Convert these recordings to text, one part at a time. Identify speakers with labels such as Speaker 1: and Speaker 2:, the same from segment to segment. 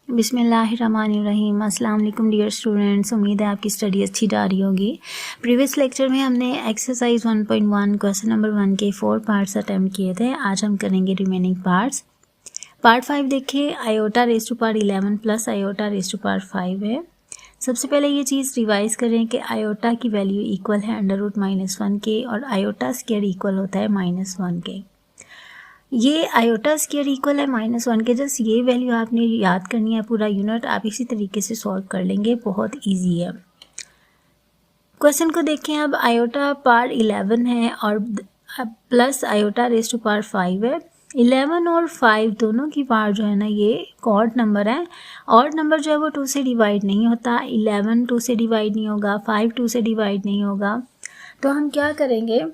Speaker 1: बिस्मिल्लाहिर्रहमानिर्रहीम। अस्सलाम वालेकुम डियर स्टूडेंट्स, उम्मीद है आपकी स्टडी अच्छी जा रही होगी। प्रीवियस लेक्चर में हमने एक्सरसाइज 1.1 क्वेश्चन नंबर 1 के 4 पार्ट्स अटैम्प्ट किए थे। आज हम करेंगे रिमेनिंग पार्ट्स। पार्ट 5 देखिए, iota raise to power 11 plus iota raise to power 5 है। सबसे पहले ये चीज़ रिवाइज करें कि आयोटा की वैल्यू इक्वल है √-1 के और आयोटा स्क्वायर इक्वल होता है -1 के। ये आयोटा स्क्वायर इक्वल है -1 के। जस्ट ये वैल्यू आपने याद करनी है, पूरा यूनिट आप इसी तरीके से सॉल्व कर लेंगे, बहुत इजी है। क्वेश्चन को देखें, अब आयोटा पावर 11 है और plus iota raise to power 5 है। 11 और 5 दोनों की पावर जो है ना, ये ऑड नंबर है। ऑड नंबर जो है वो 2 से डिवाइड नहीं होता। 11 2 से डिवाइड नहीं होगा, 5 2 से डिवाइड नहीं होगा। तो हम क्या करेंगे,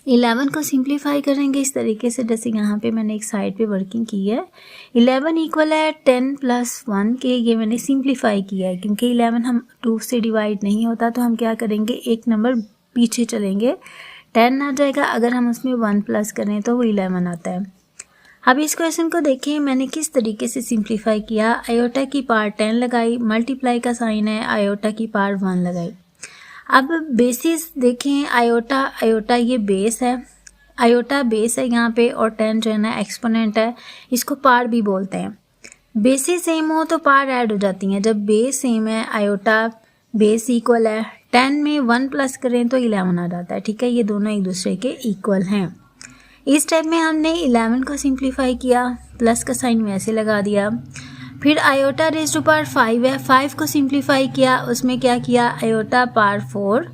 Speaker 1: 11 को सिंप्लीफाई करेंगे इस तरीके से, जैसे यहाँ पे मैंने एक साइड पे वर्किंग की है। 11 इक्वल है 10 + 1 के। ये मैंने सिंप्लीफाई किया है क्योंकि 11 हम 2 से डिवाइड नहीं होता, तो हम क्या करेंगे, एक नंबर पीछे चलेंगे, 10 आ जाएगा। अगर हम उसमें 1 प्लस करें तो वो 11 आता है। अब इस क्वेश्चन को देखें, मैंने किस तरीके से सिंप्लीफाई किया। आयोटा की पावर 10 लगाई, मल्टीप्लाई का साइन है, आयोटा की पावर 1 लगाई। अब बेसिस देखें, आयोटा ये बेस है, आयोटा बेस है यहाँ पे, और 10 जो है ना एक्सपोनेंट है, इसको पार भी बोलते हैं। बेसिस सेम हो तो पार ऐड हो जाती हैं। जब बेस सेम है, आयोटा बेस इक्वल है, 10 में 1 प्लस करें तो 11 आ जाता है। ठीक है, ये दोनों एक दूसरे के इक्वल हैं। इस टाइप में हमने 11 को सिंप्लीफाई किया, प्लस का साइन वैसे लगा दिया। फिर आयोटा रेज़ टू पावर 5 है, 5 को सिंप्लीफाई किया, उसमें क्या किया, आयोटा पावर 4,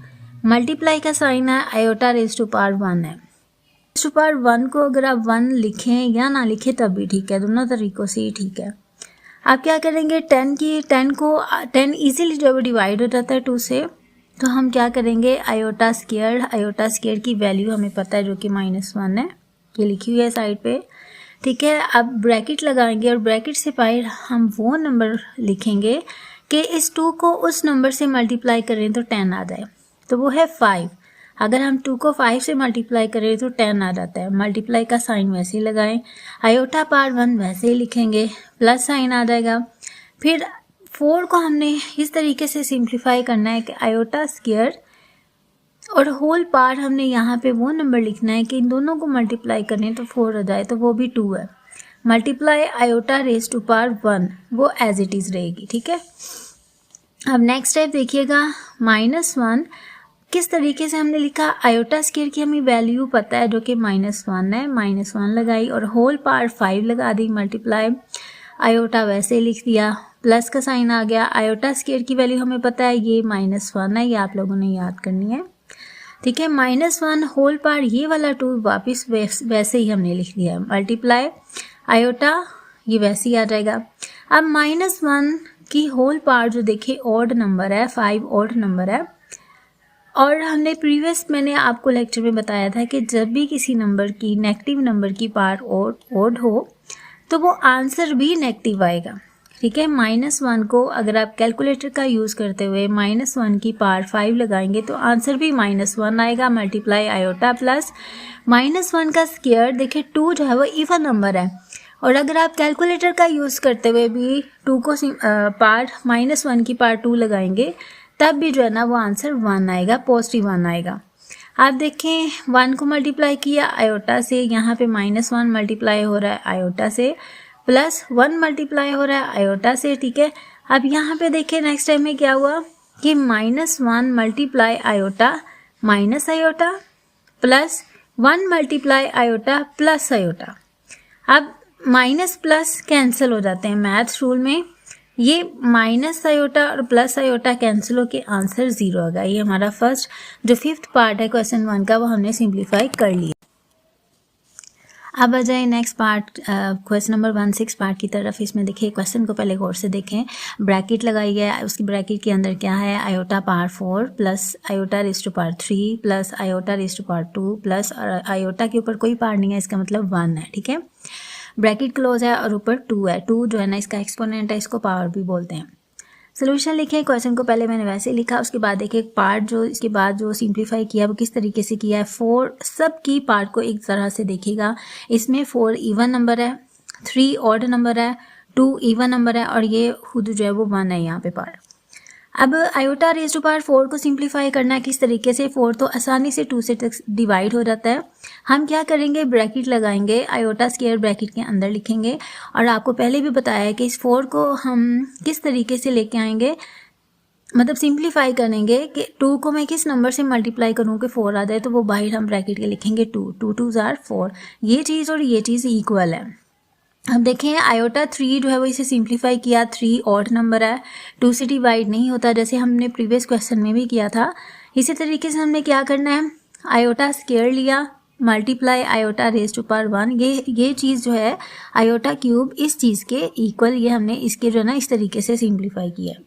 Speaker 1: मल्टीप्लाई का साइन है, आयोटा रेज़ टू पावर 1 है। रेज़ टू पावर 1 को अगर आप 1 लिखें या ना लिखें तब भी ठीक है, दोनों तरीक़ों से ही ठीक है। आप क्या करेंगे, 10 ईजिली जो डिवाइड हो जाता है 2 से, तो हम क्या करेंगे, आयोटा स्क्वायर की वैल्यू हमें पता है जो कि -1 है, ये लिखी हुई है साइड पे। ठीक है, अब ब्रैकेट लगाएंगे और ब्रैकेट से बाहर हम वो नंबर लिखेंगे कि इस 2 को उस नंबर से मल्टीप्लाई करें तो 10 आ जाए, तो वो है 5। अगर हम 2 को 5 से मल्टीप्लाई करें तो 10 आ जाता है। मल्टीप्लाई का साइन वैसे ही लगाएं, आयोटा पावर 1 वैसे ही लिखेंगे, प्लस साइन आ जाएगा। फिर 4 को हमने इस तरीके से सिंप्लीफाई करना है कि आयोटा स्क्वायर और होल पार हमने यहाँ पे वो नंबर लिखना है कि इन दोनों को मल्टीप्लाई करें तो 4 आ जाए, तो वो भी 2 है। Multiply iota raise to power 1, वो एज इट इज़ रहेगी। ठीक है, अब नेक्स्ट स्टेप देखिएगा, -1 किस तरीके से हमने लिखा, आयोटा स्क्वायर की हमें वैल्यू पता है जो कि -1 है, -1 लगाई और होल पावर 5 लगा दी, मल्टीप्लाई आयोटा वैसे लिख दिया, प्लस का साइन आ गया। आयोटा स्क्वायर की वैल्यू हमें पता है ये -1 है, ये आप लोगों ने याद करनी है। ठीक है, -1 होल पावर ये वाला 2 वापस वैसे ही हमने लिख दिया है, मल्टीप्लाई आयोटा ये वैसे ही आ जाएगा। अब -1 की होल पावर जो देखिए ऑड नंबर है, 5 ऑड नंबर है, और हमने मैंने आपको लेक्चर में बताया था कि जब भी किसी नंबर की नेगेटिव नंबर की पावर ऑड हो तो वो आंसर भी नेगेटिव आएगा। ठीक है, -1 को अगर आप कैलकुलेटर का यूज़ करते हुए -1 की पावर 5 लगाएंगे तो आंसर भी -1 आएगा, मल्टीप्लाई आयोटा प्लस -1 का स्क्वायर। देखिए 2 जो है वो इवन नंबर है, और अगर आप कैलकुलेटर का यूज़ करते हुए भी 2 को पावर -1 की पावर 2 लगाएंगे तब भी जो है ना वो आंसर 1 आएगा, पॉजिटिव 1 आएगा। आप देखें 1 को मल्टीप्लाई किया आयोटा से, यहाँ पे -1 मल्टीप्लाई हो रहा है आयोटा से, प्लस 1 मल्टीप्लाई हो रहा है आयोटा से। ठीक है, अब यहाँ पे देखिए नेक्स्ट टाइम में क्या हुआ कि -1 multiply iota minus iota, plus 1 multiply iota plus iota. अब माइनस प्लस कैंसिल हो जाते हैं मैथ्स रूल में, ये माइनस आयोटा और प्लस आयोटा कैंसिल होके आंसर 0 आ गया। ये हमारा फर्स्ट जो 5th पार्ट है क्वेश्चन 1 का, वो हमने सिंप्लीफाई कर लिया। अब आ जाए next part, question number 1 6 part की तरफ। इसमें देखिए क्वेश्चन को पहले गौर से देखें, ब्रैकेट लगाई है, उसकी ब्रैकेट के अंदर क्या है, iota power 4 plus iota raise to power 3 plus iota raise to power 2 plus iota के ऊपर कोई पावर नहीं है, इसका मतलब 1 है। ठीक है, ब्रैकेट क्लोज है और ऊपर 2 है, 2 जो है ना इसका एक्सपोनेंट है, इसको पावर भी बोलते हैं। सोल्यूशन लिखे, क्वेश्चन को पहले मैंने वैसे लिखा, उसके बाद देखिए पार्ट जो इसके बाद जो सिंप्लीफाई किया वो किस तरीके से किया है। 4 सब की पार्ट को एक तरह से देखिएगा, इसमें 4 इवन नंबर है, 3 ऑड नंबर है, 2 इवन नंबर है और ये खुद जो है वो 1 है यहाँ पे पार। अब आयोटा रेज़ टू पावर 4 को सिंप्लीफाई करना है किस तरीके से, 4 तो आसानी से 2 से तक डिवाइड हो जाता है। हम क्या करेंगे, ब्रैकेट लगाएंगे, आयोटा स्क्वायर ब्रैकेट के अंदर लिखेंगे। और आपको पहले भी बताया है कि इस 4 को हम किस तरीके से लेके आएंगे, मतलब सिंप्लीफाई करेंगे कि 2 को मैं किस नंबर से मल्टीप्लाई करूँ कि 4 आ जाए, तो वो बाहर हम ब्रैकेट के लिखेंगे 2, 2 2s are 4। ये चीज़ और ये चीज़ इक्वल है। अब देखें आयोटा 3 जो है वो इसे सिंप्लीफाई किया, 3 ऑड नंबर है, 2 से डिवाइड नहीं होता जैसे हमने प्रीवियस क्वेश्चन में भी किया था। इसी तरीके से हमने क्या करना है, आयोटा स्क्वायर लिया, multiply iota raise to power 1, ये चीज़ जो है आयोटा क्यूब इस चीज़ के इक्वल, ये हमने इसके जो है ना इस तरीके से सिंप्लीफाई किया।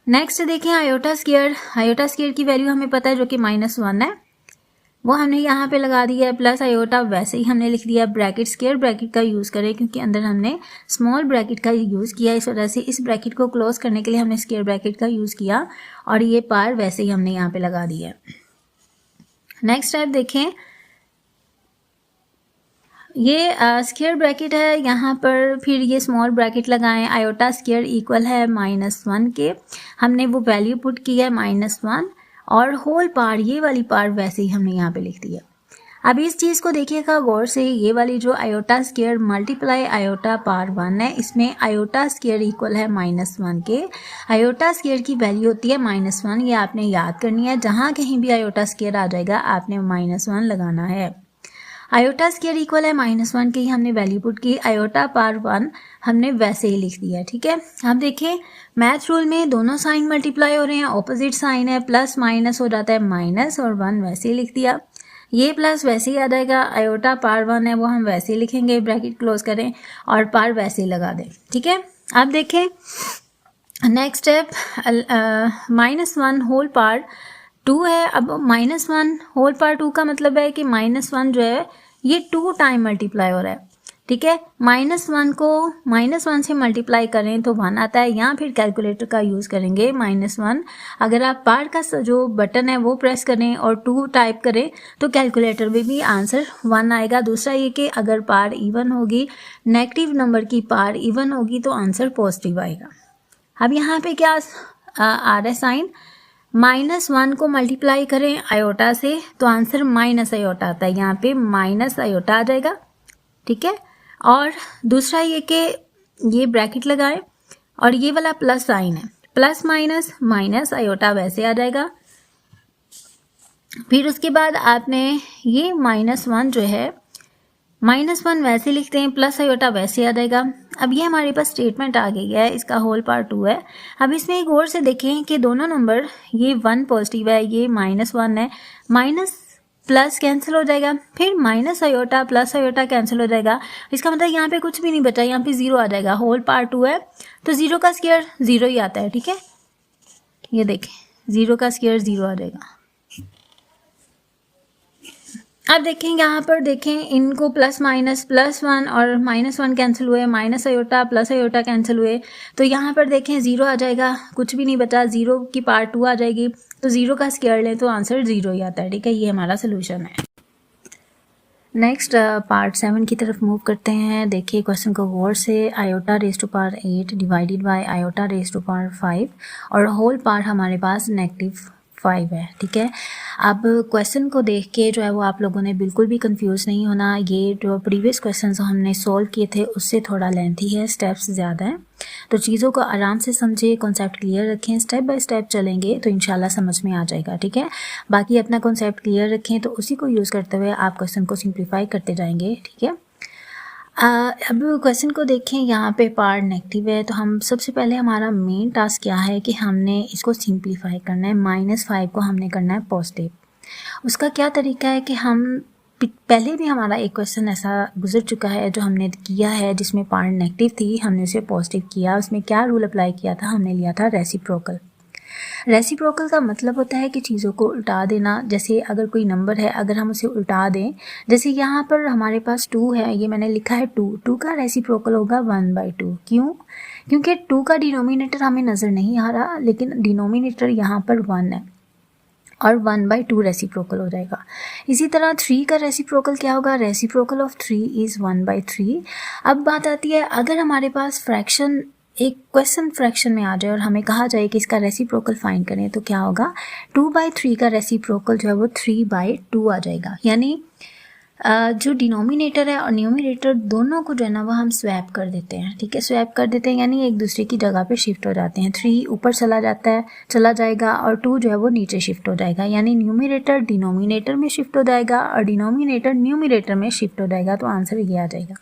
Speaker 1: नेक्स्ट देखें आयोटा स्क्वायर की वैल्यू हमें पता है जो कि -1 है, वो हमने यहाँ पे लगा दिया है, प्लस आयोटा वैसे ही हमने लिख दिया, ब्रैकेट स्क्वायर ब्रैकेट का यूज़ करें क्योंकि अंदर हमने स्मॉल ब्रैकेट का यूज़ किया, इस वजह से इस ब्रैकेट को क्लोज करने के लिए हमने स्क्वायर ब्रैकेट का यूज़ किया और ये पार वैसे ही हमने यहाँ पे लगा दिया है। नेक्स्ट स्टेप देखें, ये स्क्वायर ब्रैकेट है, यहाँ पर फिर ये स्मॉल ब्रैकेट लगाएं, आयोटा स्क्वायर इक्वल है -1 के, हमने वो वैल्यू पुट की है -1 और होल पार, ये वाली पार वैसे ही हमने यहाँ पे लिख दिया। अब इस चीज़ को देखिएगा गौर से, ये वाली जो आयोटा स्क्वायर मल्टीप्लाई आयोटा पार 1 है, इसमें आयोटा स्क्वायर इक्वल है -1 के, आयोटा स्क्वायर की वैल्यू होती है -1, ये आपने याद करनी है, जहाँ कहीं भी आयोटा स्क्वायर आ जाएगा आपने -1 लगाना है। आयोटा स्क्वायर इक्वल है -1 की हमने वैल्यू पुट की, आयोटा पार 1 हमने वैसे ही लिख दिया, ठीक है। अब देखें मैथ रूल में दोनों साइन मल्टीप्लाई हो रहे हैं, ऑपोजिट साइन है, प्लस माइनस हो जाता है माइनस और 1 वैसे ही लिख दिया, ये प्लस वैसे ही आ जाएगा, आयोटा पार 1 है वो हम वैसे ही लिखेंगे, ब्रैकेट क्लोज करें और पार वैसे ही लगा दें, ठीक है। अब देखें नेक्स्ट स्टेप, -1 होल पार 2 है, अब -1 होल पार 2 का मतलब है कि -1 जो है ये 2 टाइम मल्टीप्लाई हो रहा है, ठीक है। -1 को -1 से मल्टीप्लाई करें तो 1 आता है, या फिर कैलकुलेटर का यूज़ करेंगे -1, अगर आप पार का जो बटन है वो प्रेस करें और 2 टाइप करें तो कैलकुलेटर में भी आंसर 1 आएगा। दूसरा ये कि अगर पार इवन होगी, नेगेटिव नंबर की पार इवन होगी तो आंसर पॉजिटिव आएगा। अब यहाँ पे क्या आ रहा है साइन, -1 को मल्टीप्लाई करें आयोटा से तो आंसर माइनस आयोटा आता है, यहाँ पे माइनस आयोटा आ जाएगा, ठीक है। और दूसरा ये कि ये ब्रैकेट लगाएं और ये वाला प्लस साइन है, प्लस माइनस माइनस आयोटा वैसे आ जाएगा। फिर उसके बाद आपने ये -1 जो है -1 वैसे लिखते हैं, प्लस आयोटा वैसे आ जाएगा। अब ये हमारे पास स्टेटमेंट आ गई है, इसका होल पार्ट 2 है। अब इसमें एक और से देखें कि दोनों नंबर, ये 1 पॉजिटिव है, ये -1 है, माइनस प्लस कैंसिल हो जाएगा, फिर minus iota plus iota cancel हो जाएगा, इसका मतलब यहाँ पे कुछ भी नहीं बचा, यहाँ पे 0 आ जाएगा, होल पार्ट 2 है तो 0 का स्क्वायर 0 ही आता है, ठीक है। ये देखें 0 का स्क्वायर 0 आ जाएगा। अब देखें यहाँ पर देखें इनको प्लस माइनस, +1 और -1 कैंसिल हुए, minus iota plus iota cancel हुए, तो यहाँ पर देखें 0 आ जाएगा, कुछ भी नहीं बचा, 0 की पार्ट 2 आ जाएगी, तो 0 का स्क्वायर लें तो आंसर 0 ही आता है, ठीक है। ये हमारा सोल्यूशन है। नेक्स्ट पार्ट 7 की तरफ मूव करते हैं। देखिए क्वेश्चन को गौर से, iota raise to power 8 divided by iota raise to power 5 और होल पार्ट हमारे पास -5 है, ठीक है। अब क्वेश्चन को देख के जो है वो आप लोगों ने बिल्कुल भी कंफ्यूज नहीं होना, ये जो प्रीवियस क्वेश्चंस हमने सॉल्व किए थे उससे थोड़ा लेंथी है, स्टेप्स ज़्यादा हैं, तो चीज़ों को आराम से समझे, कॉन्सेप्ट क्लियर रखें, स्टेप बाय स्टेप चलेंगे तो इंशाल्लाह समझ में आ जाएगा, ठीक है। बाकी अपना कॉन्सेप्ट क्लियर रखें तो उसी को यूज़ करते हुए आप क्वेश्चन को सिंप्लीफाई करते जाएंगे, ठीक है। अब क्वेश्चन को देखें, यहाँ पे पार्ट नेगेटिव है तो हम सबसे पहले हमारा मेन टास्क क्या है कि हमने इसको सिंप्लीफाई करना है, -5 को हमने करना है पॉजिटिव। उसका क्या तरीका है कि हम पहले भी हमारा एक क्वेश्चन ऐसा गुजर चुका है जो हमने किया है जिसमें पार्ट नेगेटिव थी, हमने उसे पॉजिटिव किया। उसमें क्या रूल अप्लाई किया था, हमने लिया था रेसिप्रोकल। रेसिप्रोकल का मतलब होता है कि चीज़ों को उल्टा देना। जैसे अगर कोई नंबर है, अगर हम उसे उल्टा दें, जैसे यहाँ पर हमारे पास 2 है, ये मैंने लिखा है 2 का रेसिप्रोकल होगा 1/2। क्यों? क्योंकि 2 का डिनोमिनेटर हमें नज़र नहीं आ रहा, लेकिन डिनोमिनेटर यहाँ पर 1 है और 1/2 रेसिप्रोकल हो जाएगा। इसी तरह 3 का रेसिप्रोकल क्या होगा, रेसिप्रोकल ऑफ 3 इज़ 1/3। अब बात आती है, अगर हमारे पास फ्रैक्शन एक क्वेश्चन फ्रैक्शन में आ जाए और हमें कहा जाए कि इसका रेसिप्रोकल फाइंड करें तो क्या होगा, 2/3 का रेसिप्रोकल जो है वो 3/2 आ जाएगा। यानी जो डिनोमिनेटर है और न्यूमरेटर दोनों को जो है ना वो हम स्वैप कर देते हैं, ठीक है, स्वैप कर देते हैं यानी एक दूसरे की जगह पे शिफ्ट हो जाते हैं। 3 ऊपर चला जाएगा और 2 जो है वो नीचे शिफ्ट हो जाएगा, यानी न्यूमरेटर डिनोमिनेटर में शिफ्ट हो जाएगा और डिनोमिनेटर न्यूमरेटर में शिफ्ट हो जाएगा। तो आंसर ये आ जाएगा।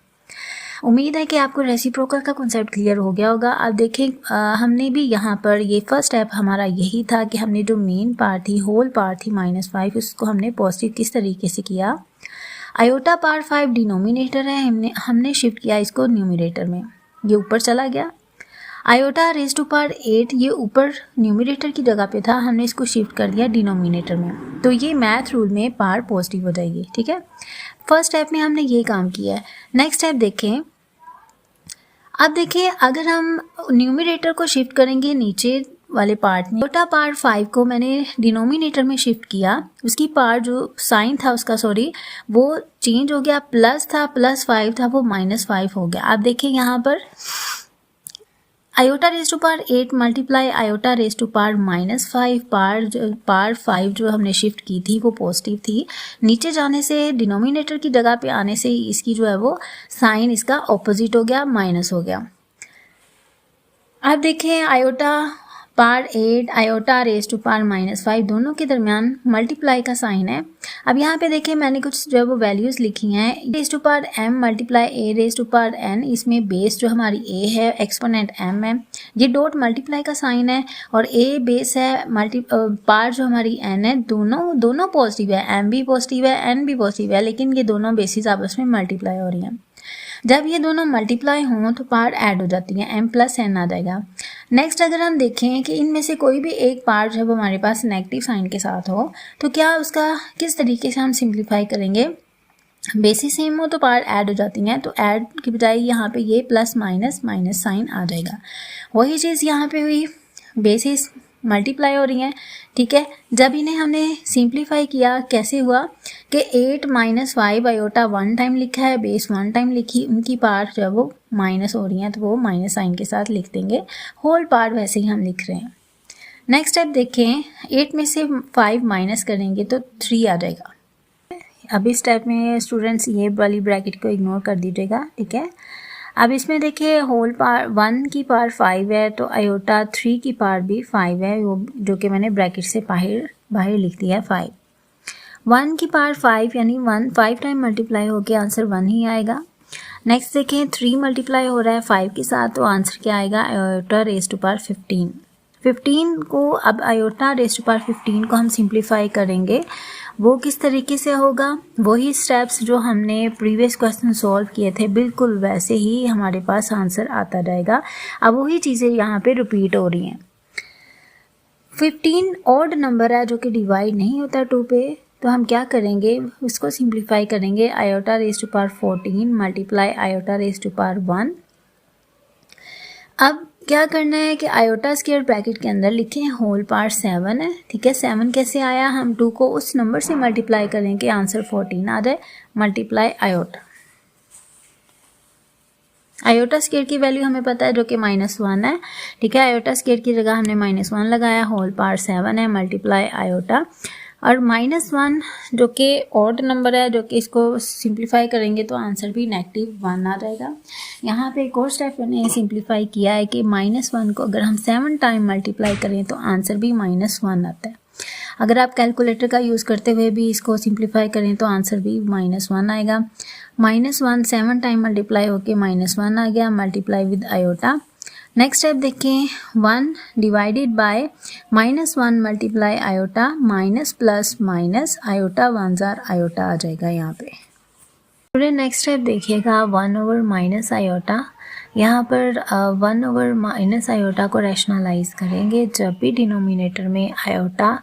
Speaker 1: उम्मीद है कि आपको रेसिप्रोकल का कॉन्सेप्ट क्लियर हो गया होगा। अब देखें, हमने भी यहाँ पर ये फर्स्ट स्टेप हमारा यही था कि हमने जो मेन पार्ट थी, होल पार्ट थी -5, उसको हमने पॉजिटिव किस तरीके से किया। आयोटा पावर 5 डिनोमिनेटर है, हमने शिफ्ट किया इसको न्यूमरेटर में, ये ऊपर चला गया। आयोटा रेज़ टू पावर 8 ये ऊपर न्यूमरेटर की जगह पे था, हमने इसको शिफ्ट कर दिया डिनोमिनेटर में। तो ये मैथ रूल में पावर पॉजिटिव हो जाएगी, ठीक है। फर्स्ट स्टेप में हमने ये काम किया है। नेक्स्ट स्टेप देखें, अब देखिए अगर हम न्यूमरेटर को शिफ्ट करेंगे नीचे वाले पार्ट में, आयोटा पावर 5 को मैंने डिनोमिनेटर में शिफ्ट किया, उसकी पावर जो साइन था उसका वो चेंज हो गया, प्लस था +5 था वो -5 हो गया। आप देखिए यहाँ पर iota raise to power 8 multiply iota raise to power -5, power 5 जो हमने शिफ्ट की थी वो पॉजिटिव थी, नीचे जाने से डिनोमिनेटर की जगह पे आने से इसकी जो है वो साइन इसका ऑपोजिट हो गया, माइनस हो गया। अब देखें iota power 8 iota raise to power -5 दोनों के दरमियान मल्टीप्लाई का साइन है। अब यहाँ पे देखें मैंने कुछ जो है वो वैल्यूज़ लिखी हैं, raise to power m multiply a raise to power n, इसमें बेस जो हमारी a है, एक्सपोनेंट m है, ये डॉट मल्टीप्लाई का साइन है और a बेस है, पावर जो हमारी n है, दोनों पॉजिटिव है, m भी पॉजिटिव है n भी पॉजिटिव है, लेकिन ये दोनों बेसिस आपस में मल्टीप्लाई हो रही हैं। जब ये दोनों मल्टीप्लाई हों तो पार्ट ऐड हो जाती है, m + n आ जाएगा। नेक्स्ट अगर हम देखें कि इनमें से कोई भी एक पार्ट जब हमारे पास नेगेटिव साइन के साथ हो तो क्या उसका किस तरीके से हम सिंप्लीफाई करेंगे, बेसिस सेम हो तो पार्ट ऐड हो जाती हैं, तो ऐड की बजाय यहाँ पे ये प्लस माइनस साइन आ जाएगा। वही चीज़ यहाँ पे हुई, बेसिस मल्टीप्लाई हो रही हैं, ठीक है। जब इन्हें हमने सिंप्लीफाई किया कैसे हुआ कि 8 - 5 आयोटा 1 टाइम लिखा है, बेस 1 टाइम लिखी, उनकी पार्ट जो है वो माइनस हो रही हैं तो वो माइनस साइन के साथ लिख देंगे, होल पार्ट वैसे ही हम लिख रहे हैं। नेक्स्ट स्टेप देखें, 8 में से 5 माइनस करेंगे तो 3 आ जाएगा। अब इस स्टेप में स्टूडेंट्स ये वाली ब्रैकेट को इग्नोर कर दीजिएगा, ठीक है। अब इसमें देखिए होल पावर 1 की पावर 5 है तो आयोटा 3 की पावर भी 5 है, वो जो कि मैंने ब्रैकेट से बाहर लिख दिया है 5। 1 की पावर 5 यानी 5 टाइम मल्टीप्लाई होकर आंसर 1 ही आएगा। नेक्स्ट देखें 3 मल्टीप्लाई हो रहा है 5 के साथ तो आंसर क्या आएगा, आयोटा रेज़ टू पावर 15 को। अब आयोटा रेज़ टू पावर 15 को हम सिंप्लीफाई करेंगे, वो किस तरीके से होगा, वही स्टेप्स जो हमने प्रीवियस क्वेश्चन सॉल्व किए थे बिल्कुल वैसे ही हमारे पास आंसर आता जाएगा। अब वही चीज़ें यहाँ पे रिपीट हो रही हैं। 15 ऑड नंबर है जो कि डिवाइड नहीं होता 2 पे, तो हम क्या करेंगे, उसको सिंप्लीफाई करेंगे। Iota raise to power 14 multiply iota raise to power 1। अब क्या करना है कि आयोटा स्क्वायर ब्रैकेट के अंदर लिखें होल पावर 7 है, ठीक है। 7 कैसे आया, हम 2 को उस नंबर से मल्टीप्लाई करेंगे, आंसर 14 आ जाए, मल्टीप्लाई आयोटा। आयोटा स्क्वायर की वैल्यू हमें पता है जो कि -1 है, ठीक है। आयोटा स्क्वायर की जगह हमने -1 लगाया, होल पावर 7 है, मल्टीप्लाई आयोटा। और -1 जो कि ऑड नंबर है, जो कि इसको सिंप्लीफाई करेंगे तो आंसर भी -1 आ जाएगा। यहाँ पे एक और स्टेप मैंने सिंप्लीफाई किया है कि -1 को अगर हम 7 टाइम मल्टीप्लाई करें तो आंसर भी -1 आता है। अगर आप कैलकुलेटर का यूज़ करते हुए भी इसको सिंप्लीफाई करें तो आंसर भी -1 आएगा। -1 7 टाइम मल्टीप्लाई होके -1 आ गया, multiply with iota. Next step देखें, 1 divided by -1 multiply iota, minus plus minus iota 1 जार आयोटा आ जाएगा यहाँ पे। स्टूडेंट नेक्स्ट स्टेप देखिएगा, 1/- आयोटा। यहाँ पर 1/- आयोटा को रैशनलाइज करेंगे। जब भी डिनोमिनेटर में आयोटा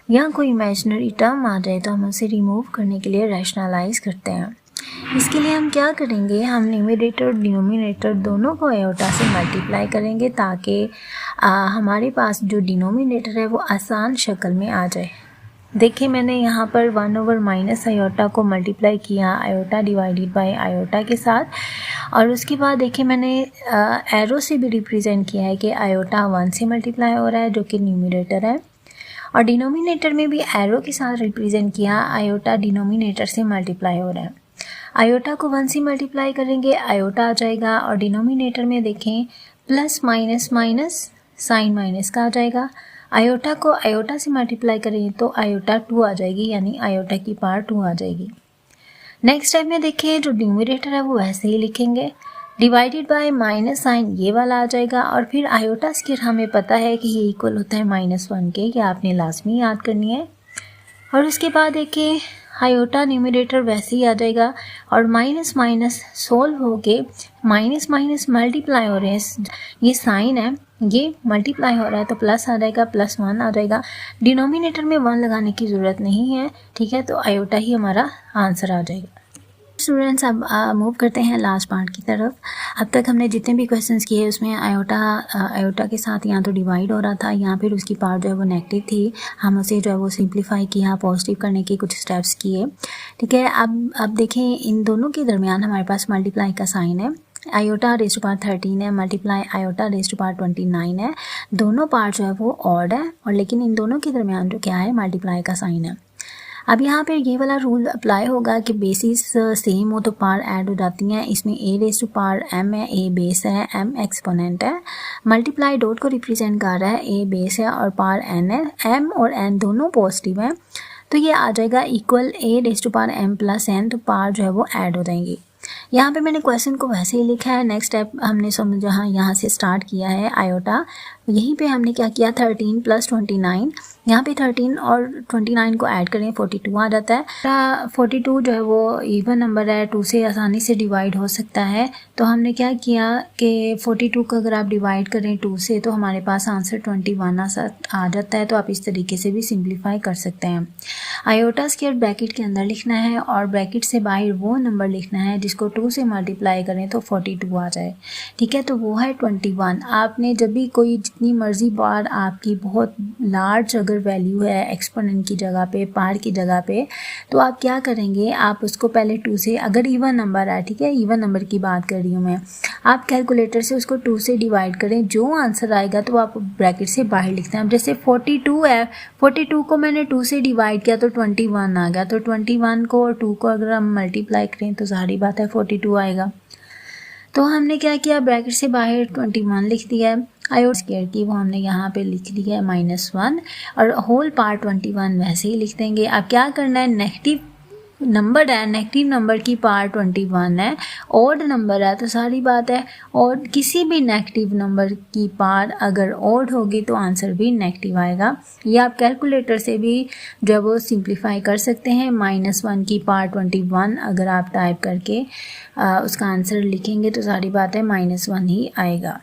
Speaker 1: या कोई इमेजिनरी टर्म आ जाए तो हम उसे रिमूव करने के लिए रैशनलाइज करते हैं। इसके लिए हम क्या करेंगे, हम न्यूमरेटर और डिनोमिनेटर दोनों को आयोटा से मल्टीप्लाई करेंगे ताकि हमारे पास जो डिनोमिनेटर है वो आसान शक्ल में आ जाए। देखिए मैंने यहाँ पर 1 माइनस आयोटा को मल्टीप्लाई किया आयोटा डिवाइडेड बाय आयोटा के साथ, और उसके बाद देखिए मैंने एरो से भी रिप्रेजेंट किया है कि आयोटा 1 से मल्टीप्लाई हो रहा है जो कि न्यूमरेटर है, और डिनोमिनेटर में भी एरो के साथ रिप्रेजेंट किया आयोटा डिनोमिनेटर से मल्टीप्लाई हो रहा है। आयोटा को 1 से मल्टीप्लाई करेंगे आयोटा आ जाएगा, और डिनोमिनेटर में देखें plus minus minus sign minus का आ जाएगा। आयोटा को आयोटा से मल्टीप्लाई करें तो आयोटा 2 आ जाएगी, यानी आयोटा की पावर 2 आ जाएगी। नेक्स्ट टाइप में देखें जो न्यूमरेटर है वो वैसे ही लिखेंगे, डिवाइडेड बाय माइनस साइन ये वाला आ जाएगा, और फिर आयोटा स्क्वायर हमें पता है कि ये इक्वल होता है -1 के, ये आपने लाजमी याद करनी है। और उसके बाद देखिए आयोटा न्यूमरेटर वैसे ही आ जाएगा, और माइनस माइनस सोल्व हो के माइनस माइनस मल्टीप्लाई हो रहे हैं, ये साइन है ये मल्टीप्लाई हो रहा है तो प्लस आ जाएगा, +1 आ जाएगा। डिनोमिनेटर में 1 लगाने की ज़रूरत नहीं है, ठीक है, तो आयोटा ही हमारा आंसर आ जाएगा। स्टूडेंट्स अब मूव करते हैं लास्ट पार्ट की तरफ। अब तक हमने जितने भी क्वेश्चंस किए उसमें आयोटा के साथ यहाँ तो डिवाइड हो रहा था, यहाँ फिर उसकी पार्ट जो है वो नेगेटिव थी, हम उसे जो है वो सिंप्लीफाई किया, पॉजिटिव करने के कुछ स्टेप्स किए, ठीक है। अब देखें इन दोनों के दरमियान हमारे पास मल्टीप्लाई का साइन है, आयोटा रेज़ टू पावर 13 है multiply iota raise to power 29 है, दोनों पार्ट जो है वो ऑड है, और लेकिन इन दोनों के दरमियान जो क्या है मल्टीप्लाई का साइन है। अब यहाँ पे ये वाला रूल अप्लाई होगा कि बेसिस सेम हो तो पावर ऐड हो जाती हैं। इसमें a raise to power m है, a बेस है, m एक्सपोनेंट है, मल्टीप्लाई डॉट को रिप्रेजेंट कर रहा है, a बेस है और पावर n है, m और n दोनों पॉजिटिव हैं, तो ये आ जाएगा equal a raise to power m plus n, तो पावर जो है वो ऐड हो जाएंगी। यहाँ पे मैंने क्वेश्चन को वैसे ही लिखा है, नेक्स्ट स्टेप हमने समझा यहाँ से स्टार्ट किया है आयोटा, यहीं पे हमने क्या किया 13 + 29, यहाँ पे 13 और 29 को ऐड करें 42 आ जाता है। 42 जो है वो इवन नंबर है, 2 से आसानी से डिवाइड हो सकता है, तो हमने क्या किया कि 42 को अगर आप डिवाइड करें 2 से तो हमारे पास आंसर 21 आ जाता है, तो आप इस तरीके से भी सिंप्लीफाई कर सकते हैं। आयोटा स्क्वायर ब्रैकेट के अंदर लिखना है और ब्रैकेट से बाहर वो नंबर लिखना है जिसको 2 से मल्टीप्लाई करें तो 42 आ जाए, ठीक है, तो वो है 21। आपने जब भी कोई जितनी मर्ज़ी बार आपकी बहुत लार्ज अगर वैल्यू है एक्सपोनेंट की जगह पे, पावर की जगह पे, तो आप क्या करेंगे, आप उसको पहले 2 से, अगर इवन नंबर है, ठीक है, इवन नंबर की बात कर रही हूँ मैं, आप कैलकुलेटर से उसको 2 से डिवाइड करें, जो आंसर आएगा तो आप ब्रैकेट से बाहर लिखते हैं। अब जैसे 42 है, 42 को मैंने 2 से डिवाइड किया तो 21 आ गया, तो 21 को और 2 को अगर हम मल्टीप्लाई करें तो सारी बात है 42 आएगा। तो हमने क्या किया, ब्रैकेट से बाहर 21 लिख दिया है, आयोटा स्क्वायर की वो हमने यहाँ पे लिख लिया है -1, और होल पार्ट 21 वैसे ही लिख देंगे। अब क्या करना है, नेगेटिव नंबर है, नेगेटिव नंबर की पावर 21 है, ऑड नंबर है तो सारी बात है, और किसी भी नेगेटिव नंबर की पावर अगर ऑड होगी तो आंसर भी नेगेटिव आएगा। ये आप कैलकुलेटर से भी जो है वो सिंप्लीफाई कर सकते हैं। -1 की पावर 21 अगर आप टाइप करके उसका आंसर लिखेंगे तो सारी बात है -1 ही आएगा।